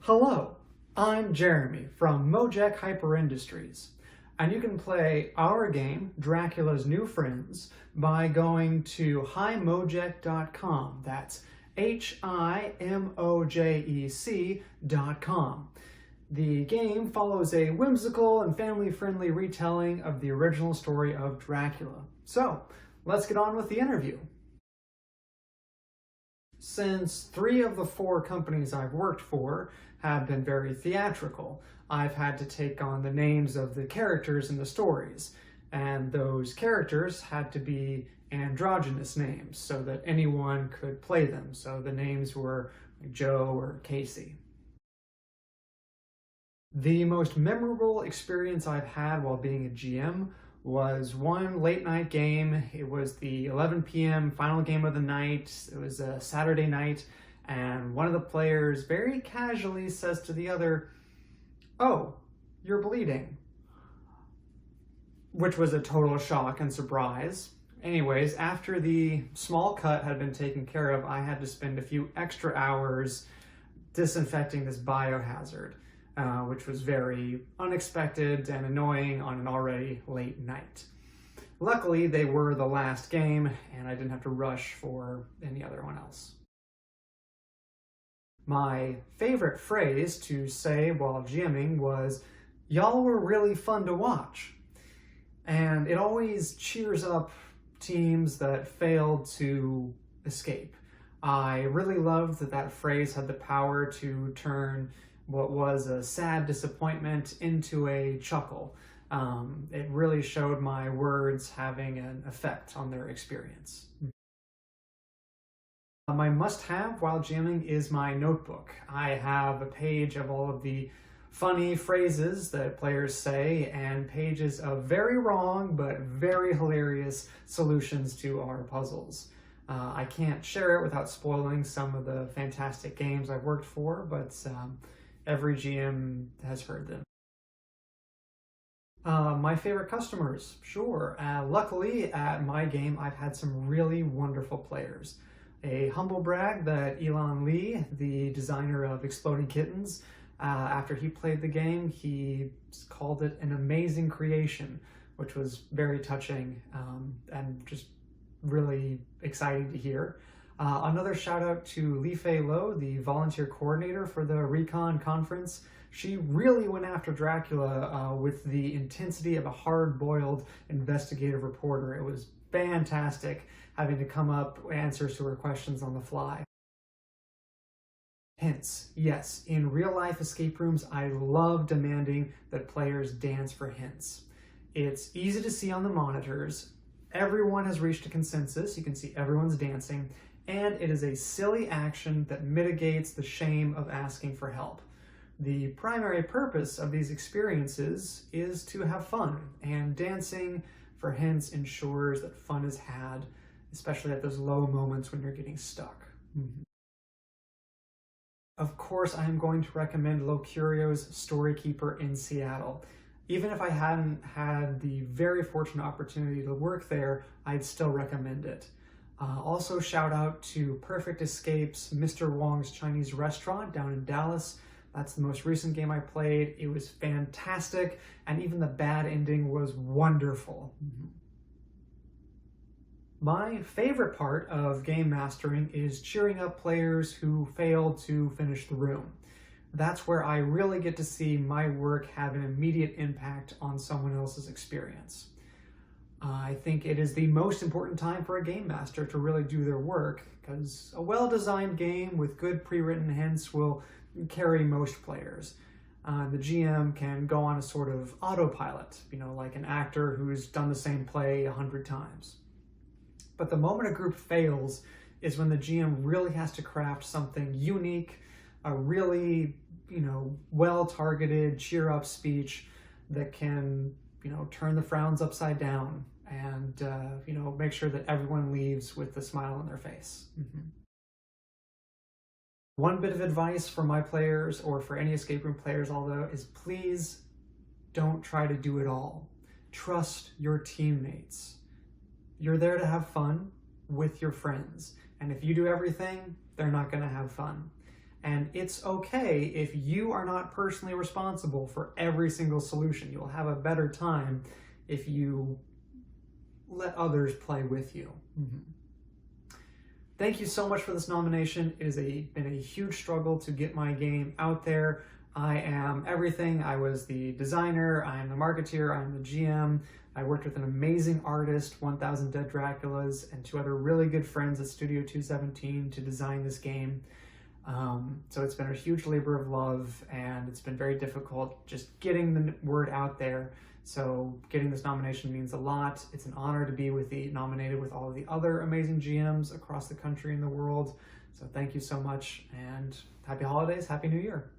Hello, I'm Jeremy from Mojec Hyper Industries, and you can play our game, Dracula's New Friends, by going to himojec.com. That's HIMOJEC.com. The game follows a whimsical and family-friendly retelling of the original story of Dracula. So, let's get on with the interview. Since 3 of the 4 companies I've worked for have been very theatrical, I've had to take on the names of the characters in the stories, and those characters had to be androgynous names so that anyone could play them. So the names were Joe or Casey. The most memorable experience I've had while being a GM was one late night game. It was the 11 p.m. final game of the night. It was a Saturday night, and one of the players very casually says to the other, "Oh, you're bleeding," which was a total shock and surprise. Anyways, after the small cut had been taken care of, I had to spend a few extra hours disinfecting this biohazard, which was very unexpected and annoying on an already late night. Luckily, they were the last game, and I didn't have to rush for any other one else. My favorite phrase to say while GMing was, "Y'all were really fun to watch." And it always cheers up teams that failed to escape. I really loved that that phrase had the power to turn what was a sad disappointment into a chuckle. It really showed my words having an effect on their experience. My must-have while GMing is my notebook. I have a page of all of the funny phrases that players say and pages of very wrong but very hilarious solutions to our puzzles. I can't share it without spoiling some of the fantastic games I've worked for, but every GM has heard them. My favorite customers, sure. Luckily, at my game, I've had some really wonderful players. A humble brag that Elon Lee, the designer of Exploding Kittens, after he played the game, he called it an amazing creation, which was very touching and just really exciting to hear. Another shout out to Li Fei Lo, the volunteer coordinator for the Recon conference. She really went after Dracula with the intensity of a hard-boiled investigative reporter. It was fantastic having to come up with answers to her questions on the fly. Hints. Yes, in real-life escape rooms, I love demanding that players dance for hints. It's easy to see on the monitors. Everyone has reached a consensus. You can see everyone's dancing. And it is a silly action that mitigates the shame of asking for help. The primary purpose of these experiences is to have fun, and dancing for hints ensures that fun is had, especially at those low moments when you're getting stuck. Of course, I am going to recommend Locurio's Storykeeper in Seattle. Even if I hadn't had the very fortunate opportunity to work there, I'd still recommend it. Also, shout out to Perfect Escape's Mr. Wong's Chinese Restaurant down in Dallas. That's the most recent game I played. It was fantastic, and even the bad ending was wonderful. My favorite part of game mastering is cheering up players who failed to finish the room. That's where I really get to see my work have an immediate impact on someone else's experience. I think it is the most important time for a game master to really do their work, because a well-designed game with good pre-written hints will carry most players. The GM can go on a sort of autopilot, like an actor who's done the same play 100 times. But the moment a group fails is when the GM really has to craft something unique, a really, well-targeted cheer-up speech that can, turn the frowns upside down and, make sure that everyone leaves with a smile on their face. One bit of advice for my players, or for any escape room players, although, is please don't try to do it all. Trust your teammates. You're there to have fun with your friends, and if you do everything, they're not going to have fun. And it's okay if you are not personally responsible for every single solution. You'll have a better time if you let others play with you. Thank you so much for this nomination. It has been a huge struggle to get my game out there. I am everything. I was the designer, I am the marketeer, I am the GM. I worked with an amazing artist, 1000 Dead Draculas, and 2 other really good friends at Studio 217 to design this game. So it's been a huge labor of love, and it's been very difficult just getting the word out there. So getting this nomination means a lot. It's an honor to be nominated with all of the other amazing GMs across the country and the world. So thank you so much, and happy holidays, happy new year.